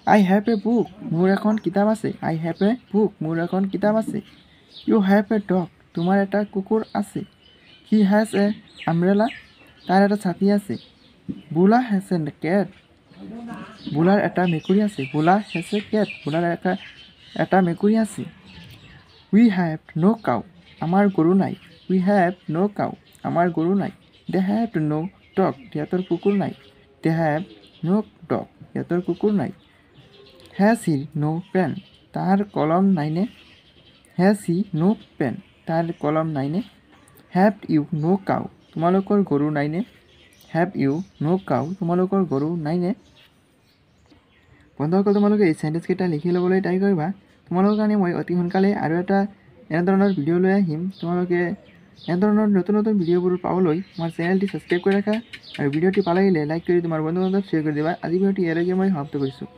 I have a book. মোৰ এখন কিতাপ আছে। I have a book. মোৰ এখন কিতাপ আছে। You have a dog. তোমাৰ এটা কুকুৰ আছে। He has a umbrella. তাৰ এটা ছাতি আছে। Bula has a cat. বুলাৰ এটা মেকুৰী আছে। Bula has a cat. বুলাৰ এটা মেকুৰী আছে। We have no cow. আমাৰ গৰু নাই। We have no cow. আমাৰ গৰু নাই। They have no dog. সিহঁতৰ কুকুৰ নাই। They have no dog. সিহঁতৰ কুকুৰ নাই। Has he no pen? তাৰ কলম নাইনে? Has he no pen? তাৰ কলম নাইনে? Have you no cow? তোমালোকৰ গৰু নাইনে? Have you no cow? তোমালোকৰ গৰু নাইনে? বন্ধুসকল, তোমালোকে এই চেণ্টেঞ্চকেইটা লিখি ল'বলৈ ট্ৰাই কৰিবা। তোমালোকৰ কাৰণে মই অতি সোনকালে আৰু এটা এনেধৰণৰ ভিডিঅ' লৈ আহিম। তোমালোকে এনেধৰণৰ নতুন নতুন ভিডিঅ'বোৰ পাবলৈ আমাৰ চেনেলটি ছাবস্ক্ৰাইব কৰি ৰাখা আৰু ভিডিঅ'টি ভাল লাগিলে লাইক কৰি তোমাৰ বন্ধু বান্ধৱক শ্বেয়াৰ কৰি দিবা। আজি ভিডিঅ'টি ইয়ালৈকে মই সমাপ্ত কৰিছোঁ।